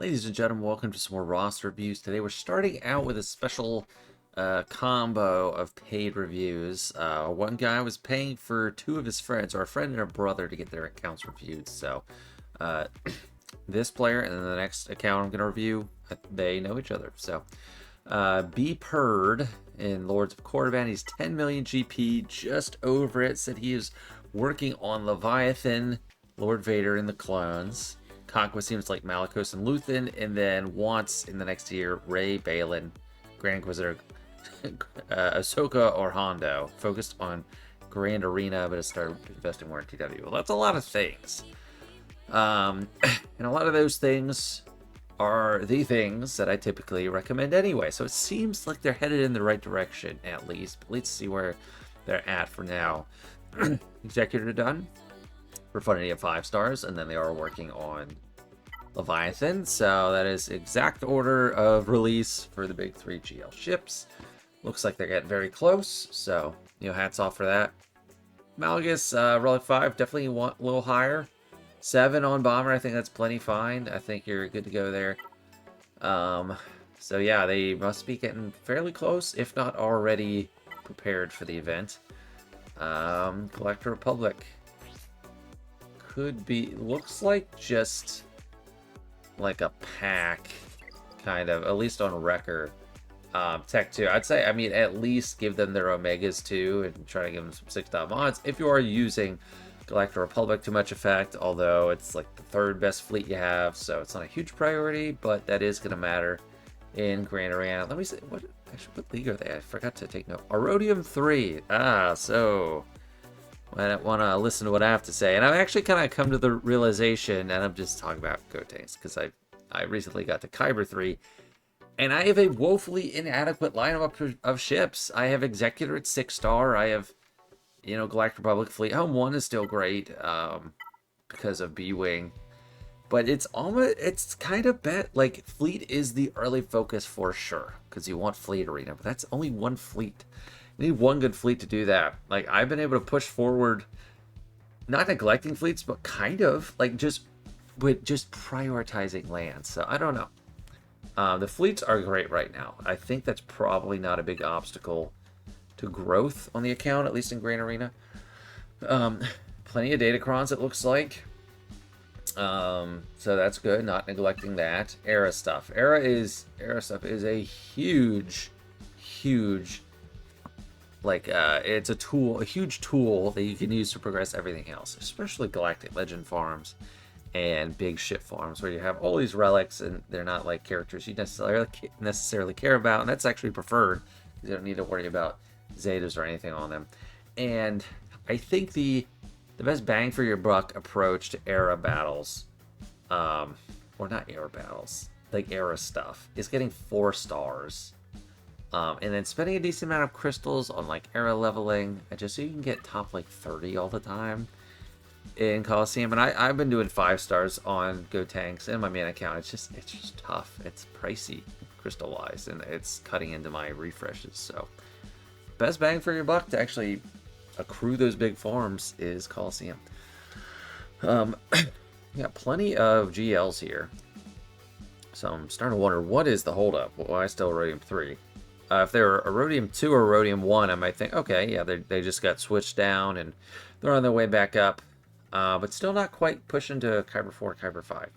Ladies and gentlemen, welcome to some more roster reviews. Today we're starting out with a special combo of paid reviews. One guy was paying for two of his friends, or a friend and a brother, to get their accounts reviewed. So uh, this player and then the next account I'm going to review, they know each other. So BPirdd in Lords of Korriban, he's 10 million GP, just over it. Said he is working on Leviathan, Lord Vader, and the clones. Conquest seems like Malicos and Luthen, and then wants in the next year Rey, Balin, Grand Inquisitor, Ahsoka, or Hondo. Focused on Grand Arena, but has started investing more in TW. Well, that's a lot of things. And a lot of those things are the things that I typically recommend anyway. So it seems like they're headed in the right direction, at least. But let's see where they're at for now. Executor done. Profundity of 5 stars, and then they are working on Leviathan, so that is exact order of release for the big 3 GL ships. Looks like they're getting very close, so hats off for that. Malgus Relic 5 definitely want a little higher. 7 on Bomber, I think that's plenty fine. I think you're good to go there. So yeah, they must be getting fairly close, if not already prepared for the event. Collector Republic could be, looks like just like a pack, kind of, at least on Wrecker. Tech 2, I'd say, I mean, at least give them their Omegas too, and try to give them some 6-star mods. If you are using Galactic Republic to much effect, although it's like the 3rd best fleet you have, so it's not a huge priority, but that is going to matter in Grand Arena. Let me see, what league are they? I forgot to take note. Aurodium 3. So I don't want to listen to what I have to say. And I've actually kind of come to the realization, and I'm just talking about Gotenks, because I recently got to Kyber 3, and I have a woefully inadequate lineup of ships. I have Executor at 6-star. I have, Galactic Republic fleet. Home 1 is still great because of B-Wing. But it's kind of bet, like, fleet is the early focus for sure, because you want fleet arena, but that's only one fleet. You need one good fleet to do that. Like, I've been able to push forward, not neglecting fleets, but kind of, like, just prioritizing lands. So I don't know. The fleets are great right now. I think that's probably not a big obstacle to growth on the account, at least in Grand Arena. Plenty of Datacrons, it looks like. So that's good, not neglecting that. Era stuff. Era stuff is a huge, like, it's a huge tool that you can use to progress everything else, especially Galactic Legend farms and big ship farms where you have all these relics and they're not like characters you necessarily care about, and that's actually preferred because you don't need to worry about Zetas or anything on them. And I think the best bang for your buck approach to era battles, or not era battles, like era stuff, is getting 4 stars. And then spending a decent amount of crystals on like era leveling, just so you can get top like 30 all the time in Coliseum. And I've been doing 5 stars on Gotenks and my main account. It's just tough. It's pricey crystal wise, and it's cutting into my refreshes. So best bang for your buck to actually accrue those big farms is Coliseum. Got plenty of GLs here. So I'm starting to wonder, what is the holdup? Why still Aurodium 3? If they were Aurodium 2 or Aurodium 1, I might think, okay, yeah, they just got switched down and they're on their way back up. But still not quite pushing to Kyber 4, Kyber 5.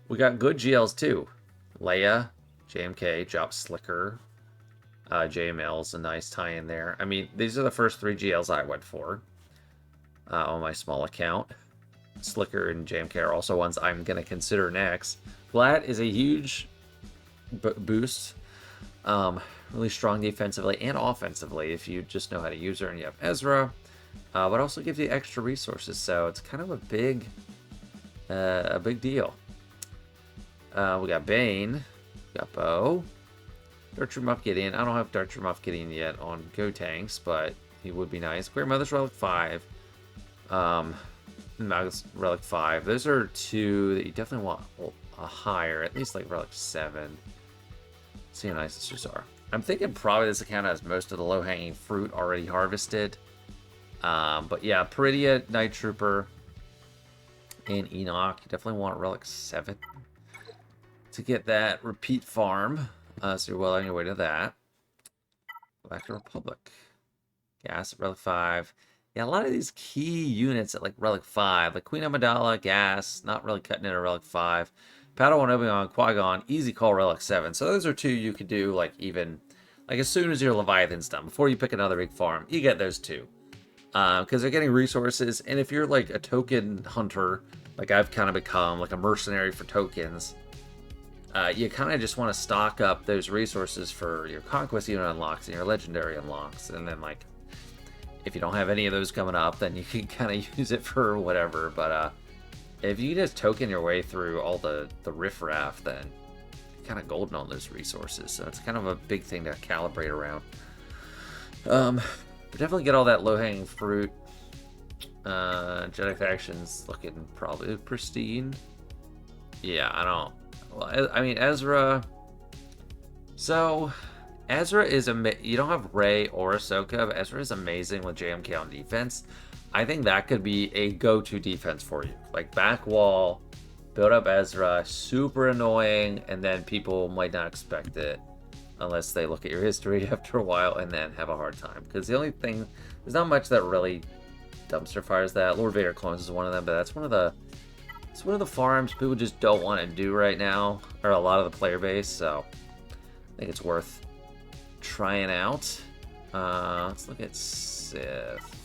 We got good GLs too. Leia, JMK, Jop Slicker, JML's a nice tie-in there. I mean, these are the first 3 GLs I went for on my small account. Slicker and JMK are also ones I'm going to consider next. Vlad is a huge boost. Really strong defensively and offensively if you just know how to use her and you have Ezra. But also gives you extra resources, so it's kind of a big deal. We got Bane, we got Bo, Darcher Muff Gideon. I don't have Darcher Muff Gideon yet on Gotenks, but he would be nice. Queer Mother's Relic 5, Magus Relic 5. Those are 2 that you definitely want a higher, at least like Relic 7. See how nice these are. I'm thinking probably this account has most of the low-hanging fruit already harvested. But yeah, Peridia, Night Trooper, and Enoch. You definitely want Relic 7. to get that repeat farm. So you're well on your way to that. Go back to Republic. Gas at Relic 5. Yeah, a lot of these key units at like Relic 5, like Queen Amidala, Gas, not really cutting in a Relic 5. Padawan, Obi-Wan, Qui-Gon, easy call Relic 7. So those are two you could do like even, like as soon as your Leviathan's done, before you pick another big farm, you get those two. Because they're getting resources, and if you're like a token hunter, like I've kind of become, like a mercenary for tokens, you kind of just want to stock up those resources for your Conquest unit unlocks and your Legendary unlocks, and then like, if you don't have any of those coming up, then you can kind of use it for whatever. But if you just token your way through all the riffraff, then you're kind of golden on those resources. So it's kind of a big thing to calibrate around. But definitely get all that low-hanging fruit. Jedi factions looking probably pristine. Yeah, I don't. Well, I mean, Ezra. So Ezra is you don't have Rey or Ahsoka, but Ezra is amazing with JMK on defense. I think that could be a go-to defense for you. Like back wall, build up Ezra, super annoying, and then people might not expect it unless they look at your history after a while and then have a hard time. Because the only thing, there's not much that really dumpster fires that. Lord Vader clones is one of them, but that's one of the farms people just don't want to do right now, or a lot of the player base. So I think it's worth trying out. Let's look at Sith.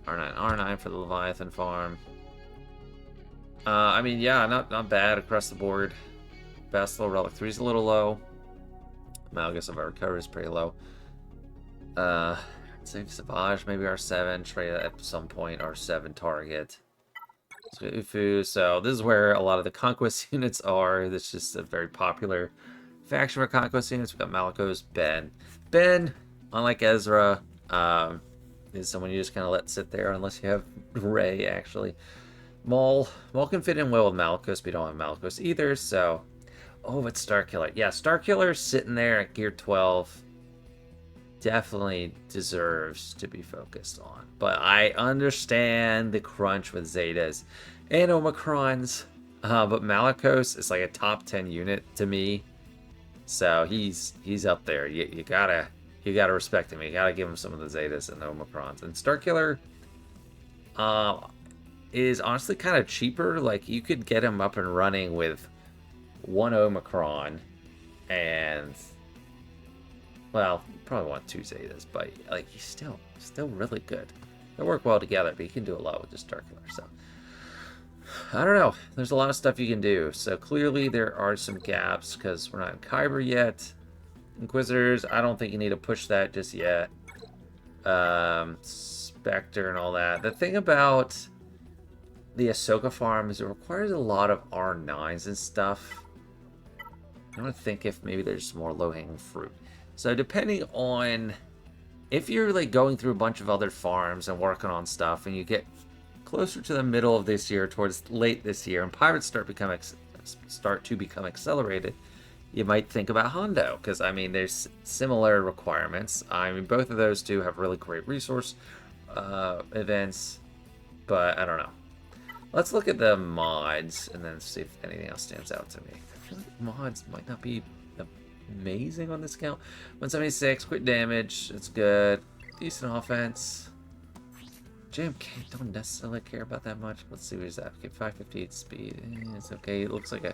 R9 for the Leviathan farm. I mean, yeah, not bad across the board. Bastila Relic 3 is a little low. Malgus of our recovery is pretty low. Save Savage, maybe R7. Trade at some point R7 target. So Ufu. So this is where a lot of the Conquest units are. This is just a very popular faction for Conquest units. We've got Malicos, Ben. Ben, unlike Ezra, is someone you just kind of let sit there unless you have Rey, actually. Maul can fit in well with Malicos, but you don't have Malicos either, so... Oh, but Starkiller. Yeah, Starkiller sitting there at Gear 12 definitely deserves to be focused on. But I understand the crunch with Zetas and Omicrons. But Malicos is like a top 10 unit to me. So he's up there. You gotta respect him. You gotta give him some of the Zetas and the Omicrons. And Starkiller is honestly kind of cheaper. Like you could get him up and running with one Omicron and, well, you probably want two Zetas, but like he's still really good. They work well together, but you can do a lot with just Starkiller. So I don't know. There's a lot of stuff you can do. So clearly there are some gaps because we're not in Kyber yet. Inquisitors, I don't think you need to push that just yet. Spectre and all that. The thing about the Ahsoka farm is it requires a lot of R9s and stuff. I want to think if maybe there's more low-hanging fruit. So depending on if you're like going through a bunch of other farms and working on stuff, and you get closer to the middle of this year, towards late this year, and pirates start to become accelerated, you might think about Hondo, because I mean there's similar requirements. I mean both of those two have really great resource events, but I don't know. Let's look at the mods and then see if anything else stands out to me. I feel like mods might not be amazing on this count. 176, quick damage, it's good. Decent offense. JMK don't necessarily care about that much. Let's see what he's at. Okay, 558 speed. It's okay. It looks like a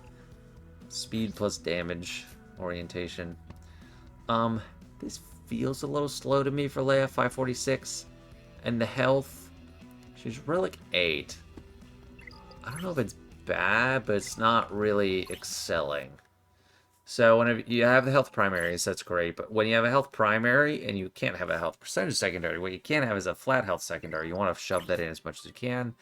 speed plus damage orientation. This feels a little slow to me for Leia. 546. And the health, she's Relic 8. I don't know if it's bad, but it's not really excelling. So whenever you have the health primaries, that's great. But when you have a health primary and you can't have a health percentage secondary, what you can have is a flat health secondary. You want to shove that in as much as you can.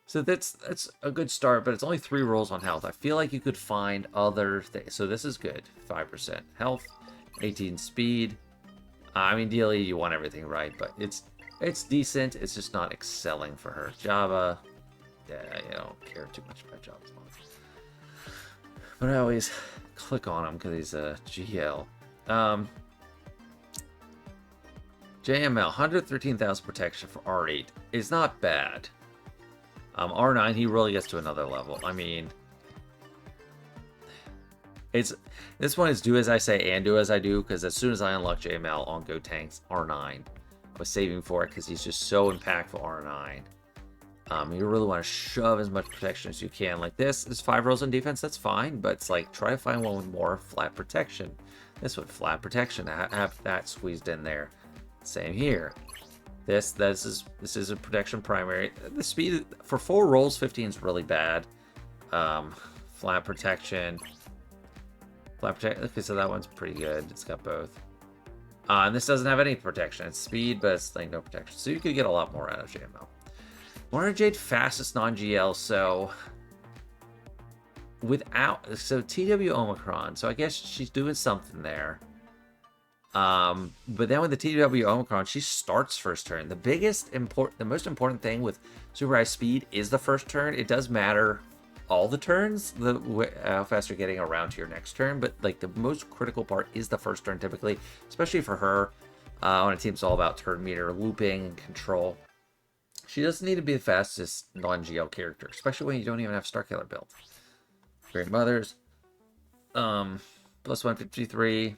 So that's a good start, but it's only 3 rolls on health. I feel like you could find other things. So this is good. 5% health, 18 speed. I mean, ideally you want everything right, but it's decent. It's just not excelling for her. Java. Yeah, I don't care too much about Java's mods. But I always click on him because he's a GL. JML, 113,000 protection for R8 is not bad. R9, he really gets to another level. I mean, It's this one is do as I say and do as I do, because as soon as I unlock JML on Go Tanks R9, I was saving for it because he's just so impactful R9. You really want to shove as much protection as you can. Like this is 5 rolls on defense, that's fine, but it's like try to find one with more flat protection. This one, flat protection, have that squeezed in there. Same here. This is a protection primary. The speed for 4 rolls, 15 is really bad. Flat protection. Okay, so that one's pretty good. It's got both. And this doesn't have any protection. It's speed, but it's like no protection. So you could get a lot more out of JML. Warner Jade, fastest non-GL, so TW Omicron, so I guess she's doing something there. But then with the TW Omicron, she starts first turn. The most important thing with super high speed is the first turn. It does matter all the turns, how fast you're getting around to your next turn, but like the most critical part is the first turn typically, especially for her on a team that's all about turn meter, looping, and control. She doesn't need to be the fastest non-GL character, especially when you don't even have Starkiller built. Great Mothers. Plus 153.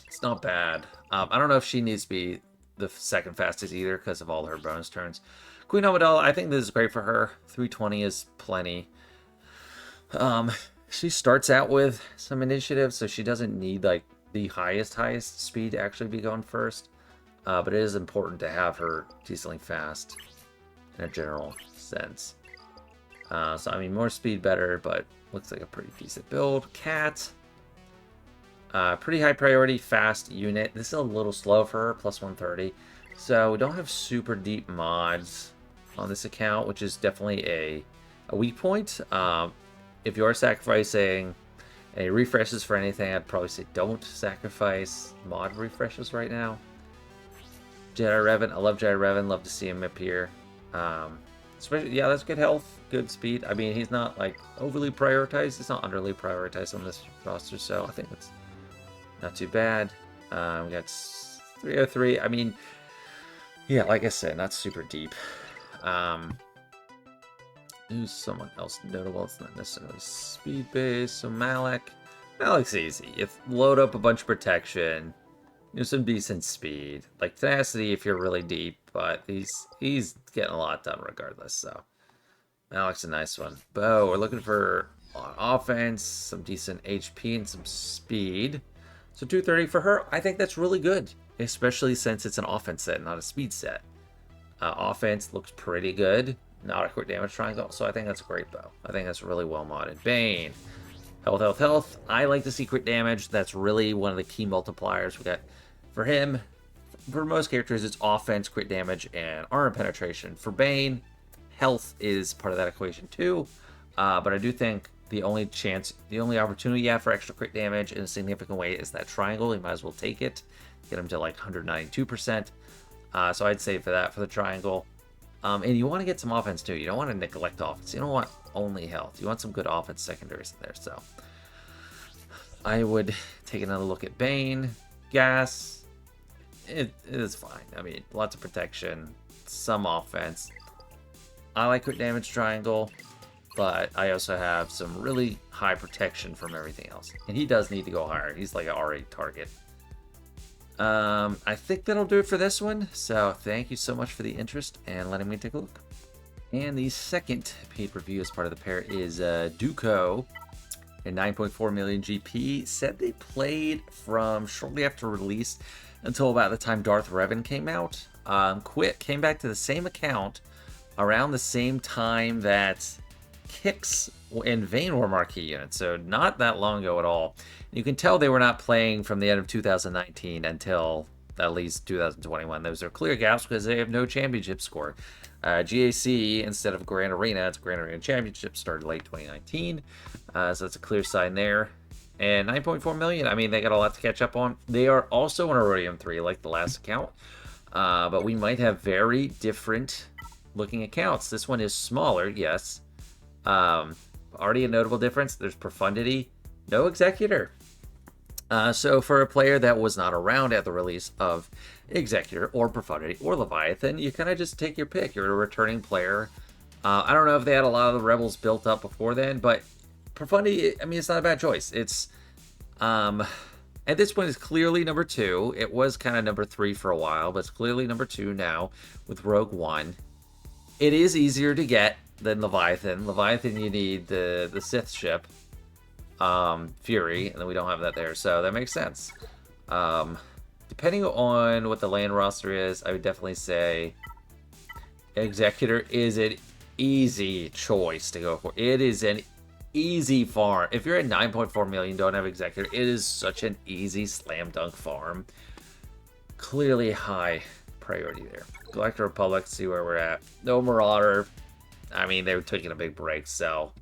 It's not bad. I don't know if she needs to be the second fastest either because of all her bonus turns. Queen Amidala, I think this is great for her. 320 is plenty. She starts out with some initiative, so she doesn't need like the highest speed to actually be going first. But it is important to have her decently fast in a general sense. So, I mean, more speed better, but looks like a pretty decent build. Cat. Pretty high priority, fast unit. This is a little slow for her, plus 130. So, we don't have super deep mods on this account, which is definitely a weak point. If you are sacrificing any refreshes for anything, I'd probably say don't sacrifice mod refreshes right now. Jedi Revan, I love Jedi Revan, love to see him appear. Especially, yeah, that's good health, good speed. I mean, he's not like overly prioritized, he's not underly prioritized on this roster, so I think it's not too bad. We got 303. I mean, yeah, like I said, not super deep. Who's someone else notable? It's not necessarily speed based. So Malik's easy. If load up a bunch of protection, some decent speed, like tenacity if you're really deep, but he's getting a lot done regardless. So Malik's a nice one. Bo, we're looking for a lot of offense, some decent HP, and some speed. So 230 for her, I think that's really good, especially since it's an offense set, not a speed set. Offense looks pretty good, not a quick damage triangle, so I think that's a great bow. I think that's really well modded. Bane, health. I like to see crit damage. That's really one of the key multipliers we got for him. For most characters, it's offense, crit damage, and armor penetration. For Bane, health is part of that equation too. But I do think the only opportunity you have for extra crit damage in a significant way is that triangle. You might as well take it. Get him to like 192%. So I'd say for the triangle. And you want to get some offense too. You don't want to neglect offense. You don't want only health. You want some good offense secondaries in there. So I would take another look at Bane. Gas. It is fine. I mean, lots of protection, some offense. I like crit damage triangle, but I also have some really high protection from everything else. And he does need to go higher. He's like an R8 target. I think that'll do it for this one. So thank you so much for the interest and letting me take a look. And the second paid review as part of the pair is Duco, a 9.4 million GP. Said they played from shortly after release until about the time Darth Revan came out. Quit, came back to the same account around the same time that Kicks and Vayne were marquee units, so not that long ago at all. You can tell they were not playing from the end of 2019 until at least 2021. Those are clear gaps because they have no championship score. GAC, instead of Grand Arena, it's Grand Arena Championship, started late 2019, so that's a clear sign there. And 9.4 million, I mean, they got a lot to catch up on. They are also on Erodium 3, like the last account, but we might have very different looking accounts. This one is smaller, yes. Already a notable difference, there's Profundity, no Executor. So for a player that was not around at the release of Executor or Profundity or Leviathan, you kind of just take your pick. You're a returning player. I don't know if they had a lot of the Rebels built up before then, but Profundity, I mean, it's not a bad choice. It's, at this point, it's clearly number 2. It was kind of number 3 for a while, but it's clearly number 2 now with Rogue One. It is easier to get than Leviathan. Leviathan, you need the Sith ship, Fury, and then we don't have that there, so that makes sense. Depending on what the land roster is, I would definitely say Executor is an easy choice to go for. It is an easy farm. If you're at 9.4 million, don't have Executor, it is such an easy slam dunk farm. Clearly high priority there. Galactic Republic, see where we're at. No Marauder. I mean, they were taking a big break, so.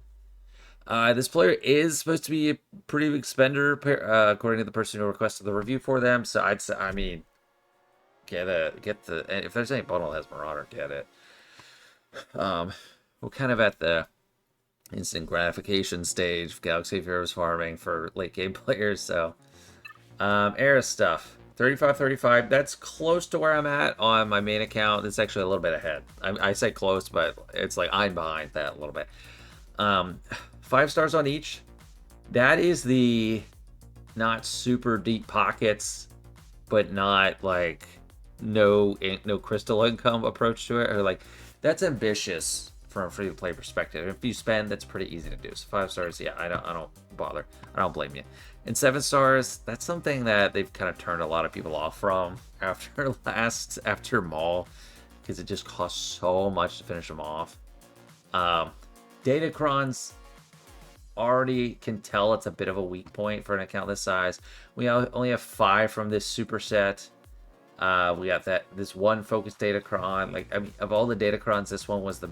This player is supposed to be a pretty big spender, according to the person who requested the review for them. So I'd say, I mean, get the, if there's any bundle that has Marauder, get it. We're kind of at the instant gratification stage of Galaxy of Heroes farming for late game players. So, era stuff. 35-35, that's close to where I'm at on my main account. It's actually a little bit ahead. I say close, but it's like I'm behind that a little bit. 5 stars on each. That is the not super deep pockets, but not like no crystal income approach to it. Or like, that's ambitious from a free to play perspective. If you spend, that's pretty easy to do. So 5 stars, yeah, I don't bother. I don't blame you. And 7 stars, that's something that they've kind of turned a lot of people off from after Maul, because it just costs so much to finish them off. Datacrons, already can tell it's a bit of a weak point for an account this size. We only have 5 from this superset. We got this one focused Datacron. Like, I mean, of all the Datacrons, this one was the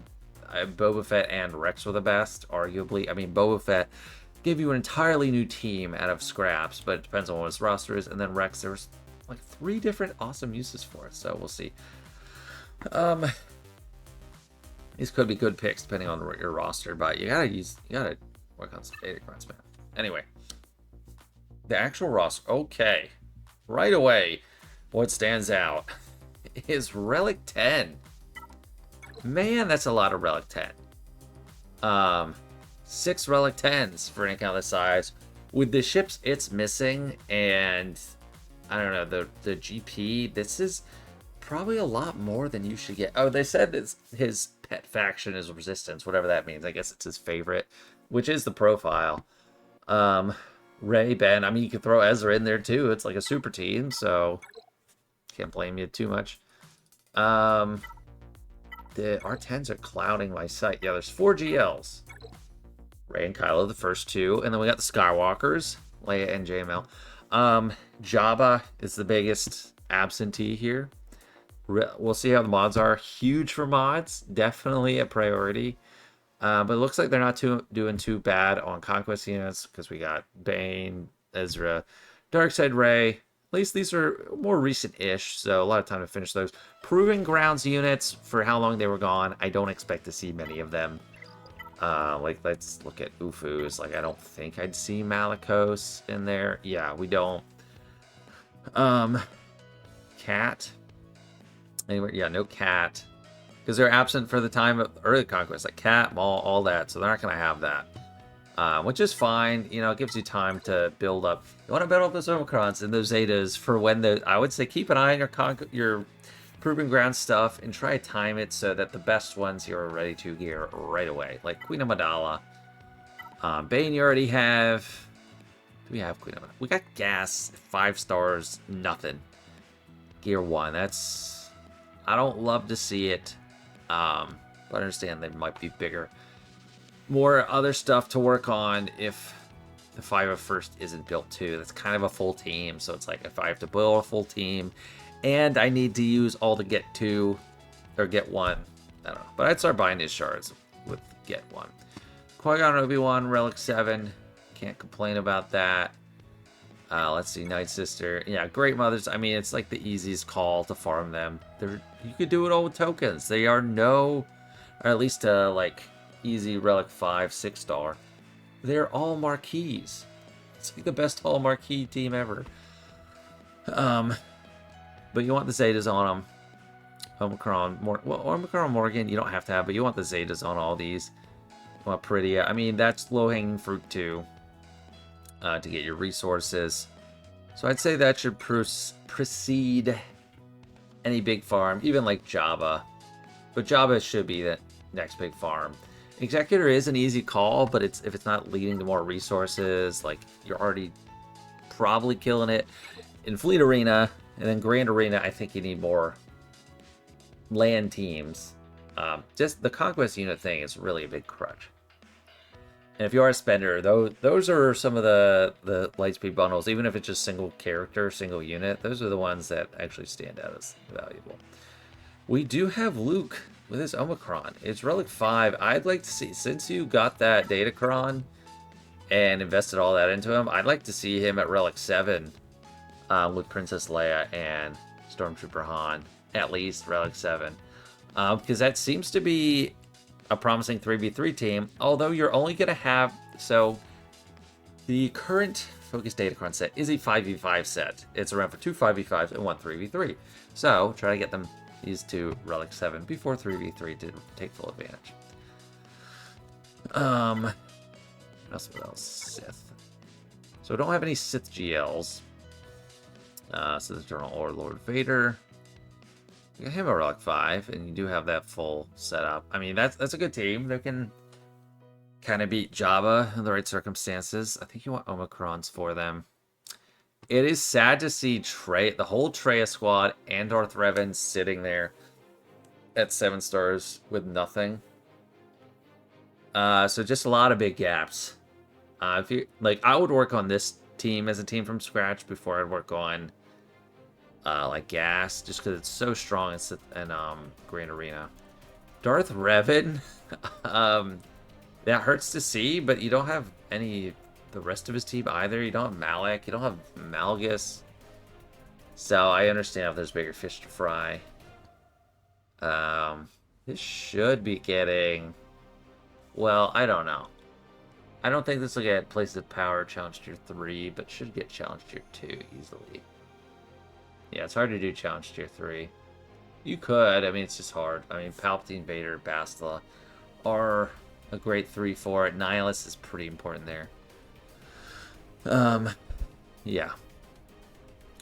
Boba Fett and Rex were the best, arguably. I mean, Boba Fett gave you an entirely new team out of scraps, but it depends on what his roster is. And then Rex, there was like 3 different awesome uses for it, so we'll see. These could be good picks depending on your roster, but you gotta work on some Datacrons, man. Anyway, the actual roster. Okay, right away, what stands out is Relic 10. Man, that's a lot of Relic 10. 6 Relic 10s for an account this size. With the ships it's missing, and I don't know, the GP, this is probably a lot more than you should get. Oh, they said his pet faction is Resistance, whatever that means. I guess it's his favorite, which is the profile. Ray, Ben, I mean, you could throw Ezra in there too. It's like a super team, so can't blame you too much. The R10s are clouding my sight. Yeah, there's 4 GLs. Rey and Kylo, the first 2. And then we got the Skywalkers, Leia and JML. Jabba is the biggest absentee here. We'll see how the mods are. Huge for mods. Definitely a priority. But it looks like they're not doing too bad on Conquest units, because we got Bane, Ezra, Darkseid Rey. At least these are more recent-ish, so a lot of time to finish those. Proving Grounds units, for how long they were gone, I don't expect to see many of them. Like, let's look at Ufu's. Like, I don't think I'd see Malicos in there. Yeah, we don't. Cat. Anyway, yeah, no Cat. Because they're absent for the time of early Conquest. Like Cat, Maul, all that. So they're not going to have that. Which is fine. You know, it gives you time to build up. You want to build up those Omicrons and those Zetas for when I would say keep an eye on your Proving Ground stuff and try to time it so that the best ones here are ready to gear right away. Like Queen Amidala. Bane you already have. Do we have Queen Amidala? We got Gas, 5 stars, nothing. Gear 1. That's... I don't love to see it. But I understand they might be bigger. More other stuff to work on if the 5 of First isn't built too. That's kind of a full team. So it's like if I have to build a full team and I need to use all the get 2 or get 1. I don't know. But I'd start buying his shards with get 1. Qui-Gon Obi-Wan, Relic 7. Can't complain about that. Let's see, Night Sister. Yeah, Great Mothers. I mean, it's like the easiest call to farm them. You could do it all with tokens. They are or at least like easy Relic 5, 6 star. They're all marquees. It's like the best all marquee team ever. But you want the Zetas on them. Omicron Morgan, you don't have to have, but you want the Zetas on all these. Well, pretty. I mean, that's low-hanging fruit too, to get your resources. So I'd say that should precede any big farm, even like Java. But Java should be the next big farm. Executor is an easy call, but if it's not leading to more resources, like you're already probably killing it. In Fleet Arena and then Grand Arena, I think you need more land teams. Just the Conquest unit thing is really a big crutch. And if you are a spender, those are some of the Lightspeed bundles, even if it's just single character, single unit, those are the ones that actually stand out as valuable. We do have Luke with his Omicron. It's Relic 5. I'd like to see, since you got that Datacron and invested all that into him, I'd like to see him at Relic 7 with Princess Leia and Stormtrooper Han, at least Relic 7. Because that seems to be a promising 3v3 team, although you're only going to have... So, the current Focus Datacron set is a 5v5 set. It's around for 2 5v5s and 1 3v3. So, try to get them these two Relic 7 before 3v3 to take full advantage. What else? Sith. So, we don't have any Sith GLs. Sith Eternal or Lord Vader. You got him a Relic 5, and you do have that full setup. I mean, that's a good team. They can kind of beat Java in the right circumstances. I think you want Omicrons for them. It is sad to see the whole Traya squad and Darth Revan sitting there at 7 stars with nothing. So just a lot of big gaps. If you I would work on this team as a team from scratch before I'd work on like Gas, just because it's so strong in Grand Arena. Darth Revan, that hurts to see, but you don't have the rest of his team either. You don't have Malak, you don't have Malgus. So I understand if there's bigger fish to fry. This should be getting... Well, I don't know. I don't think this will get Place of Power Challenge Tier 3, but should get Challenge Tier 2 easily. Yeah, it's hard to do Challenge Tier 3. You could. I mean, it's just hard. I mean, Palpatine, Vader, Bastila are a great 3-4. Nihilus is pretty important there. Yeah.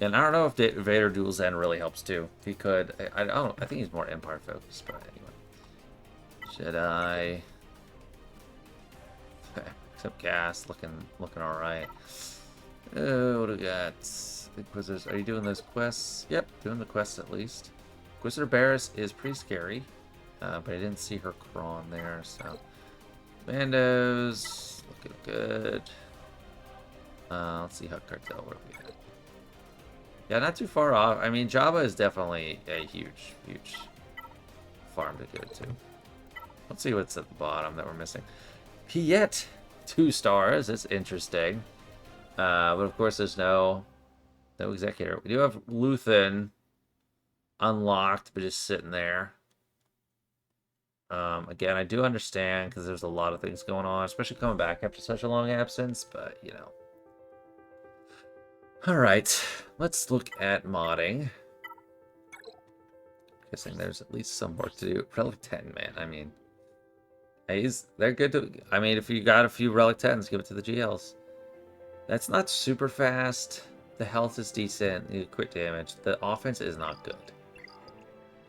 And I don't know if Vader Dual Zen really helps too. If he could. I don't. I think he's more Empire focused, but anyway. Jedi. Except Gas, looking alright. Oh, what do we got? Inquisitors, are you doing those quests? Yep, doing the quests at least. Inquisitor Barris is pretty scary, but I didn't see her crawn there, so. Mandos, looking good. Let's see Hut Cartel, where we at. Yeah, not too far off. I mean, Java is definitely a huge farm to go to. Let's see what's at the bottom that we're missing. Piet, 2 stars. That's interesting. But of course, there's no Executor. We do have Luthen unlocked, but just sitting there. Again, I do understand because there's a lot of things going on, especially coming back after such a long absence, but you know. Alright, let's look at modding. Guessing there's at least some work to do. Relic 10, man. I mean, they're good to... I mean, if you got a few Relic 10s, give it to the GLs. That's not super fast. The health is decent. You crit damage. The offense is not good.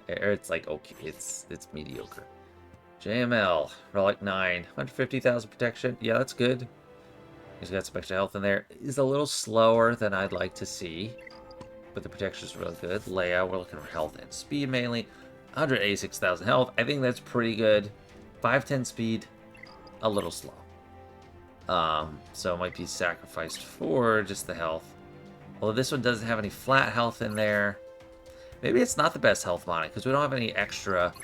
It's like, okay, it's mediocre. JML, Relic 9. 150,000 protection. Yeah, that's good. He's got some extra health in there. He's a little slower than I'd like to see, but the protection is really good. Leia, we're looking for health and speed mainly. 186,000 health. I think that's pretty good. 510 speed, a little slow. So it might be sacrificed for just the health. Although this one doesn't have any flat health in there. Maybe it's not the best health modding because we don't have any extra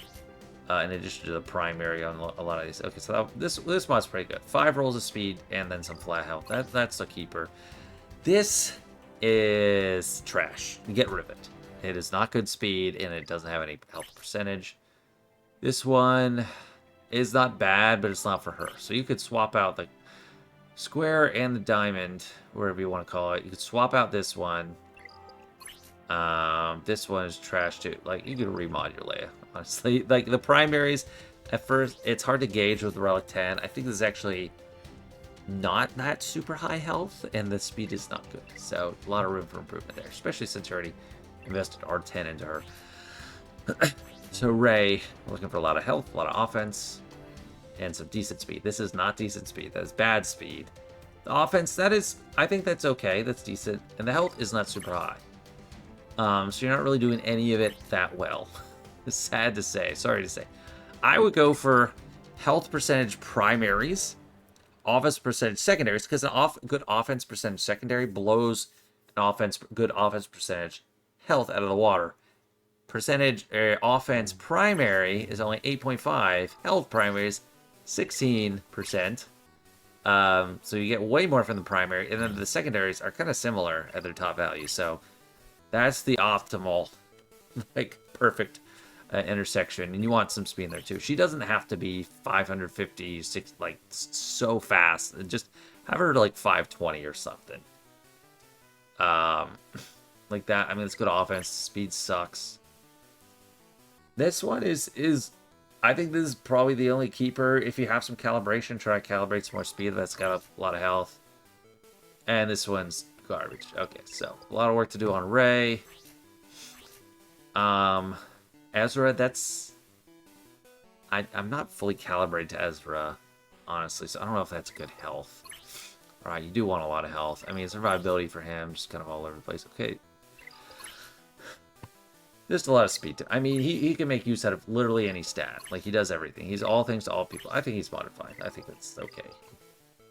in addition to the primary on a lot of these. Okay, so this mod's pretty good. 5 rolls of speed and then some flat health. That's a keeper. This is trash. Get rid of it. It is not good speed and it doesn't have any health percentage. This one is not bad, but it's not for her. So you could swap out the square and the diamond, wherever you want to call it. You could swap out this one. This one is trash too. Like, you could remod your Leia, honestly. Like, the primaries, At first, it's hard to gauge with Relic 10. I think this is actually not that super high health, and the speed is not good. So a lot of room for improvement there, especially since you already invested R10 into her. So Ray, looking for a lot of health, a lot of offense, and some decent speed. This is not decent speed. That is bad speed. The offense, that is, I think that's okay. That's decent. And the health is not super high. So you're not really doing any of it that well. It's sad to say. Sorry to say. I would go for health percentage primaries, offense percentage secondaries, because an good offense percentage secondary blows an good offense percentage health out of the water. Percentage offense primary is only 8.5. Health primary is 16%. So you get way more from the primary, and then the secondaries are kind of similar at their top value. So that's the optimal, like, perfect intersection, and you want some speed in there too. She doesn't have to be 550, like so fast. Just have her to like 520 or something. Like that. I mean, it's good offense. Speed sucks. This one is I think this is probably the only keeper. If you have some calibration, try to calibrate some more speed. That's got a lot of health. And this one's garbage. Okay, so a lot of work to do on Ray. Ezra, that's... I'm not fully calibrated to Ezra, honestly, so I don't know if that's good health. Alright, you do want a lot of health. I mean, survivability for him, just kind of all over the place. Okay. Just a lot of speed. I mean, he can make use out of literally any stat. Like, he does everything. He's all things to all people. I think he's modified. I think that's okay.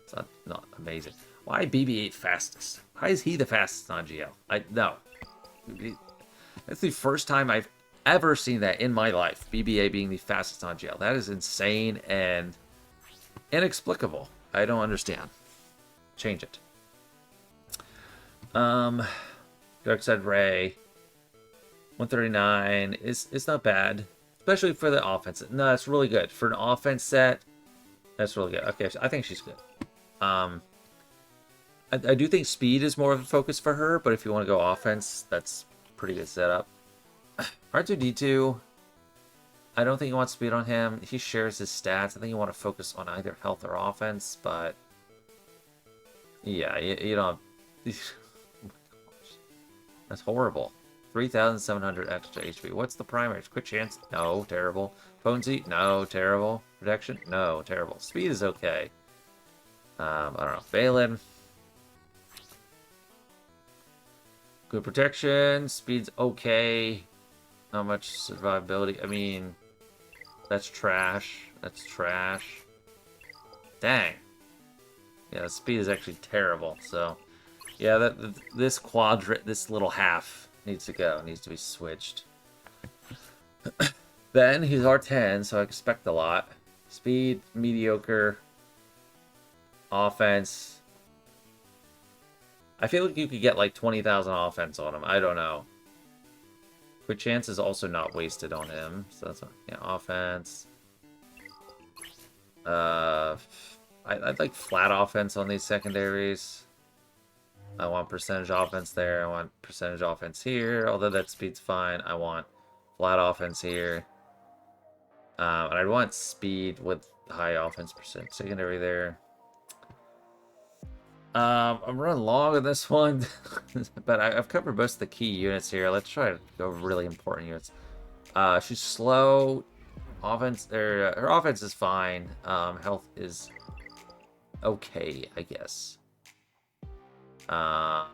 It's not amazing. Why BB-8 fastest? Why is he the fastest on GL? No. That's the first time I've ever seen that in my life. BB-8 being the fastest on GL. That is insane and inexplicable. I don't understand. Change it. Dark Side Ray. 139 is not bad, especially for the offense. No, that's really good for an offense set. That's really good. Okay, I think she's good. I do think speed is more of a focus for her, but if you want to go offense, that's pretty good setup. R2D2, I don't think you want speed on him. He shares his stats. I think you want to focus on either health or offense, but yeah, you don't. Oh my gosh. That's horrible. 3,700 extra HP. What's the primary? Quick chance? No, terrible. Potency? No, terrible. Protection? No, terrible. Speed is okay. I don't know. Balin. Good protection. Speed's okay. Not much survivability. I mean, that's trash. That's trash. Dang. Yeah, the speed is actually terrible. So, yeah, this quadrant, this little half needs to go. Needs to be switched. Ben, he's R10, so I expect a lot. Speed, mediocre. Offense. I feel like you could get like 20,000 offense on him. I don't know. Quick chance is also not wasted on him. So that's yeah, offense. I'd like flat offense on these secondaries. I want percentage offense there. I want percentage offense here. Although that speed's fine. I want flat offense here. And I'd want speed with high offense percent secondary there. I'm running long on this one, but I've covered most of the key units here. Let's try to go over really important units. She's slow. Offense, her offense is fine. Health is okay, I guess. I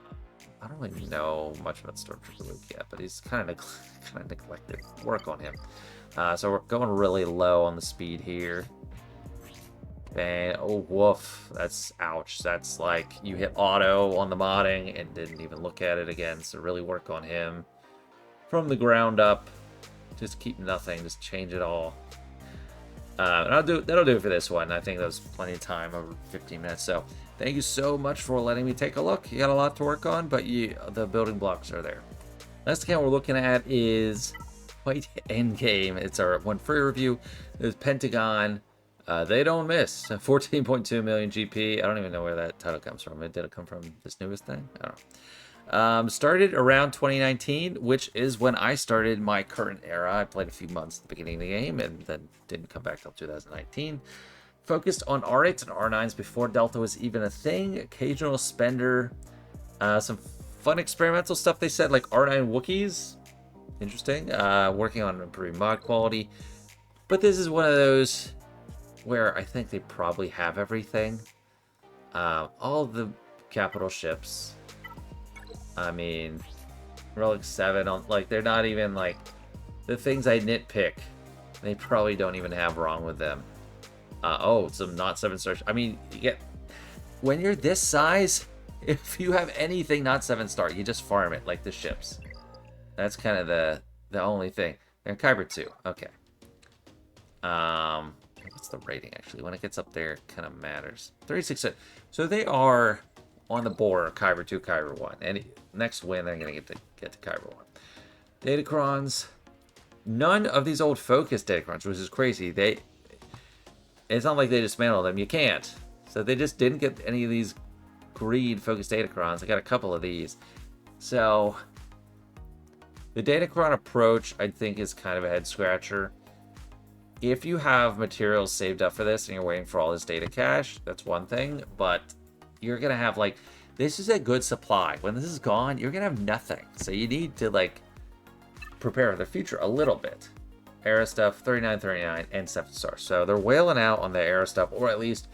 don't really know much about Stormtrooper Luke yet, but he's kind of neglected. Work on him. So we're going really low on the speed here. And oh, woof. That's ouch. That's like you hit auto on the modding and didn't even look at it again. So really work on him from the ground up. Just keep nothing. Just change it all. And that'll do it for this one. I think that was plenty of time, over 15 minutes. So thank you so much for letting me take a look. You got a lot to work on, but the building blocks are there. Next account we're looking at is White Endgame. It's our one free review. It's Pentagon. They don't miss. 14.2 million GP. I don't even know where that title comes from. Did it come from this newest thing? I don't Started around 2019, which is when I started my current era. I played a few months at the beginning of the game and then didn't come back till 2019. Focused on R8s and R9s before Delta was even a thing. Occasional spender. Some fun experimental stuff they said, like R9 Wookiees. Interesting. Working on improving mod quality. But this is one of those where I think they probably have everything. All the capital ships. I mean, Relic 7, like, they're not even, like, the things I nitpick, they probably don't even have wrong with them. Oh, some not 7 stars. I mean, you get, when you're this size, if you have anything not 7-star, you just farm it, like the ships. That's kind of the only thing. And Kyber 2, okay. What's the rating, actually? When it gets up there, it kind of matters. 36. So they are on the border, Kyber 2, Kyber 1. And next win, they're going to get to Kyber 1. Datacrons. None of these old Focus Datacrons, which is crazy. It's not like they dismantled them. You can't. So they just didn't get any of these Greed Focus Datacrons. I got a couple of these. So the Datacron approach, I think, is kind of a head-scratcher. If you have materials saved up for this and you're waiting for all this data cache, that's one thing. But you're going to have, like, this is a good supply. When this is gone, you're going to have nothing. So you need to, like, prepare for the future a little bit. Era stuff, 39, and 7 stars. So they're wailing out on the Era stuff, or at least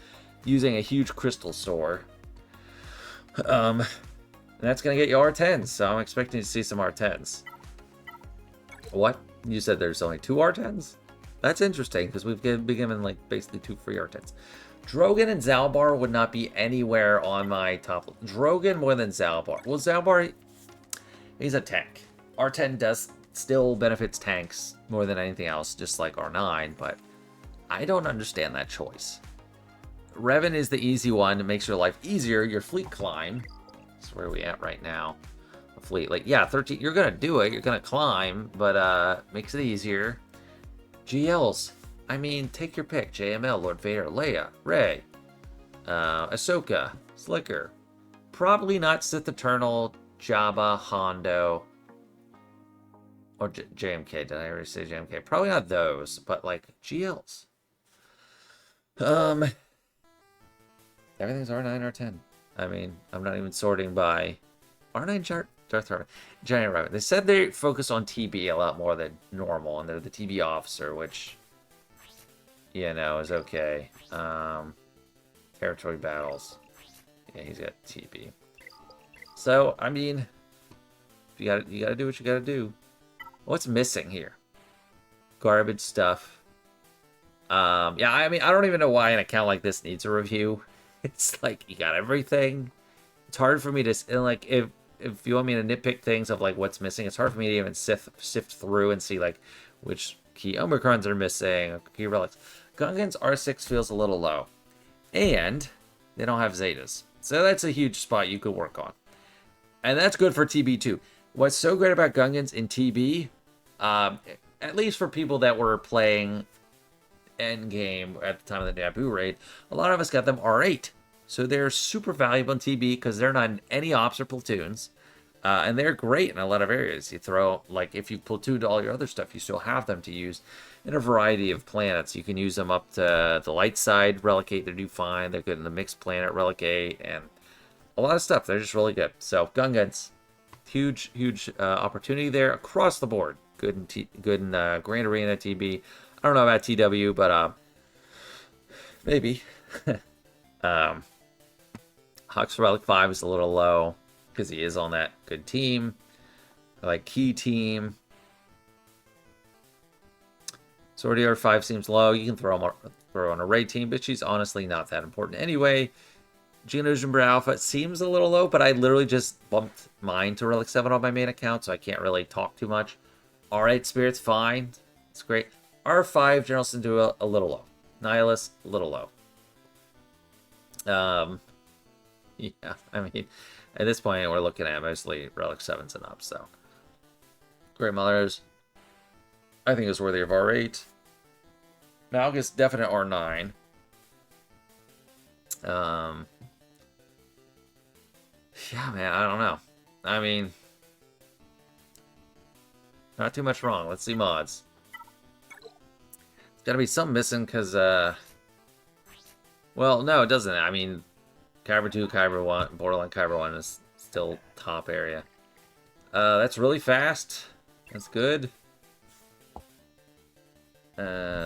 using a huge crystal store. And that's going to get you R10s. So I'm expecting to see some R10s. What? You said there's only 2 R10s? That's interesting, because we've been given, like, basically 2 free R10s. Drogon and Zalbar would not be anywhere on my top. Drogon more than Zalbar. Well, Zalbar, he's a tank. R10 does still benefits tanks more than anything else, just like R9, but I don't understand that choice. Revan is the easy one. It makes your life easier. Your fleet climb. That's where we at right now. The fleet, like, yeah, 13. You're gonna do it. You're gonna climb, but makes it easier. GLs. I mean, take your pick. JML, Lord Vader, Leia, Rey, Ahsoka, Slicker. Probably not Sith Eternal, Jabba, Hondo, or JMK. Did I already say JMK? Probably not those, but like GLs. Everything's R9, R10. I mean, I'm not even sorting by R9 chart. Darth Vader, Giant Rabbit. They said they focus on TB a lot more than normal, and they're the TB officer, which, you know, is okay. Territory battles. Yeah, he's got TB. So, I mean, you gotta do what you gotta do. What's missing here? Garbage stuff. Yeah, I mean, I don't even know why an account like this needs a review. It's like, you got everything. It's hard for me to, and like, if you want me to nitpick things of like what's missing, it's hard for me to even sift through and see like which key Omicrons are missing, or key relics. Gungans R6 feels a little low. And they don't have Zetas. So that's a huge spot you could work on. And that's good for TB too. What's so great about Gungans in TB, at least for people that were playing Endgame at the time of the Naboo raid, a lot of us got them R8. So they're super valuable in TB because they're not in any ops or platoons. And they're great in a lot of areas. You throw, like, if you platooned all your other stuff, you still have them to use in a variety of planets. You can use them up to the light side, Relicate, they do fine. They're good in the mixed planet, Relicate, and a lot of stuff. They're just really good. So, Gungans, huge opportunity there across the board. Good in Grand Arena, TB. I don't know about TW, but maybe. Hux Relic 5 is a little low because he is on that good team, like key team. Sortier 5 seems low. You can throw on a raid team, but she's honestly not that important anyway. Geonosian Alpha seems a little low, but I literally just bumped mine to Relic 7 on my main account, so I can't really talk too much. R8 Spirit's fine. It's great. R5 General Syndulla a little low. Nihilus a little low. Yeah, I mean, at this point, we're looking at mostly Relic 7s and up, so. Great Mothers, I think is worthy of R8. Malgus, definite R9. Yeah, man, I don't know. I mean, not too much wrong. Let's see mods. There's gotta be some missing, because, well, no, it doesn't. I mean, Kyber 2, Kyber 1, Borderline Kyber 1 is still top area. That's really fast. That's good.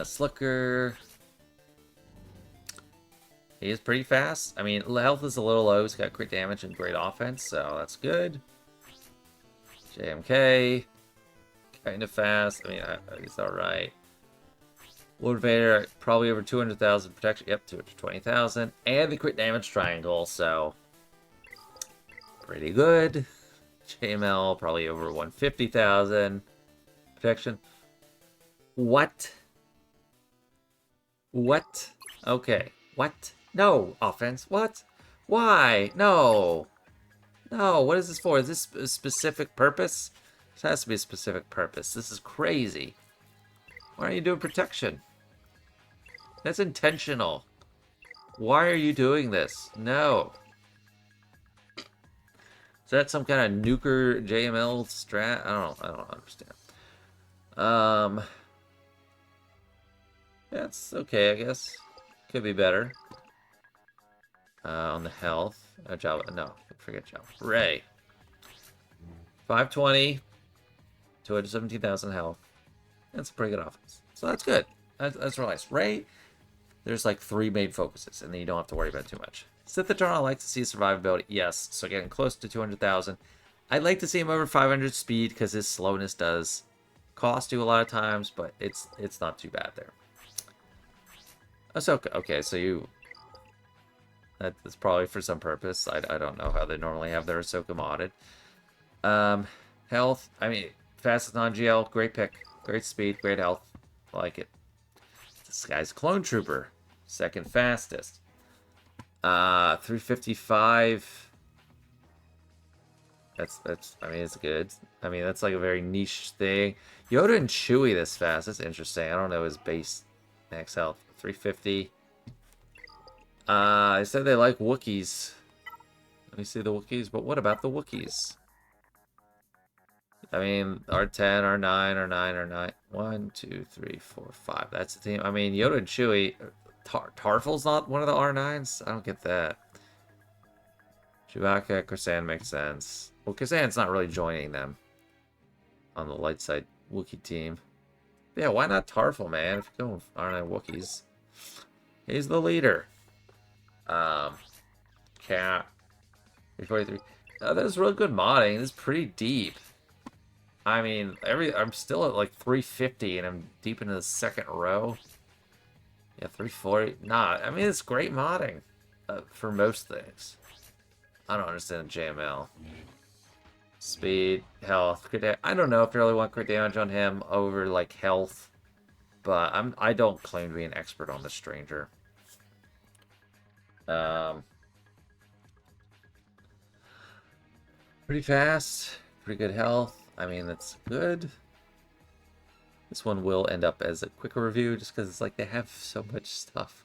Slicker. He is pretty fast. I mean, health is a little low. He's got crit damage and great offense, so that's good. JMK. Kind of fast. I mean, he's alright. Motivator, probably over 200,000 protection. Yep, 220,000. And the crit damage triangle, so pretty good. JML, probably over 150,000 protection. What? What? Okay. What? No, offense. What? Why? No. No, what is this for? Is this a specific purpose? This has to be a specific purpose. This is crazy. Why aren't you doing protection? That's intentional. Why are you doing this? No. Is that some kind of nuker JML strat? I don't understand. That's okay, I guess. Could be better. On the health. Java, no, forget Java. Ray. 520. 217,000 health. That's a pretty good offense. So that's good. That's real nice. Ray, there's like 3 main focuses, and then you don't have to worry about too much. Sith Eternal, I like to see survivability. Yes, so getting close to 200,000. I'd like to see him over 500 speed, because his slowness does cost you a lot of times, but it's not too bad there. Ahsoka. Okay, so you... That's probably for some purpose. I don't know how they normally have their Ahsoka modded. Health. I mean, fastest non-GL. Great pick. Great speed. Great health. I like it. This guy's Clone Trooper. Second fastest. 355. That's I mean, it's good. I mean, that's like a very niche thing. Yoda and Chewie this fast. That's interesting. I don't know his base max health. 350. They said they like Wookiees. Let me see the Wookiees. But what about the Wookiees? I mean, R10, R9, R9, R9. 1, 2, 3, 4, 5. That's the team. I mean, Yoda and Chewie. Tarful's not one of the R9s? I don't get that. Chewbacca, Krasan makes sense. Well, Krasan's not really joining them on the light side Wookiee team. Yeah, why not Tarful, man? If you're going with R9 Wookiees. He's the leader. Cat. 343. That's really good modding. This is pretty deep. I mean, I'm still at like 350 and I'm deep into the second row. Yeah, 340. Nah, I mean, it's great modding for most things. I don't understand JML. Speed, health, crit damage. I don't know if you really want crit damage on him over like health, but I don't claim to be an expert on the stranger. Pretty fast, pretty good health. I mean, that's good. This one will end up as a quicker review just because it's like they have so much stuff.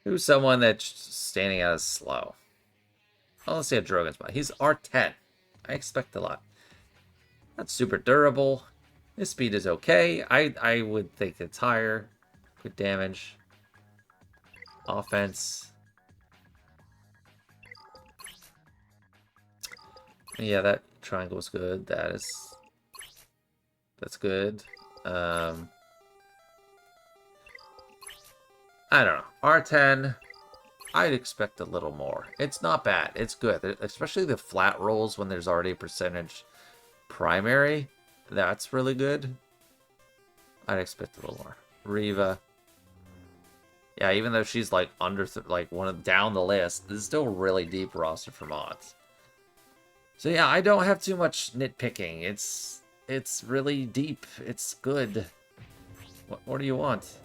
Who's someone that's standing out as slow? Oh, let's see a Drogon's bot. He's R10. I expect a lot. Not super durable. His speed is okay. I would think it's higher. Good damage. Offense. Yeah, that triangle was good. That's good. I don't know. R10. I'd expect a little more. It's not bad. It's good. Especially the flat rolls when there's already a percentage primary. That's really good. I'd expect a little more. Reva. Yeah, even though she's like under like one of down the list, this is still a really deep roster for mods. So yeah, I don't have too much nitpicking. It's really deep. It's good. What do you want?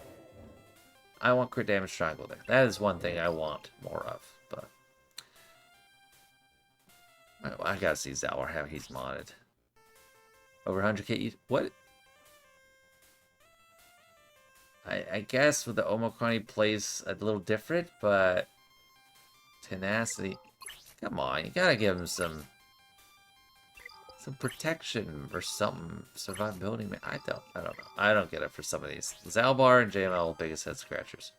I want crit damage triangle there. That is one thing I want more of, but I gotta see Zalwar how he's modded. Over 100k. What? I guess with the Omicron he plays a little different, but tenacity. Come on, you gotta give him some. Some protection or something. Survivability. I don't know. I don't get it for some of these. Zalbar and JML, biggest head scratchers.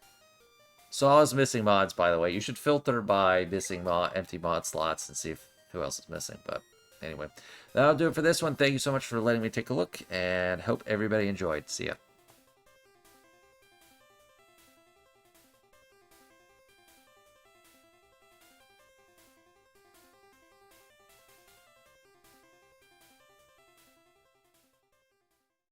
So all his missing mods, by the way. You should filter by missing empty mod slots and see who else is missing. But anyway, that'll do it for this one. Thank you so much for letting me take a look, and hope everybody enjoyed. See ya.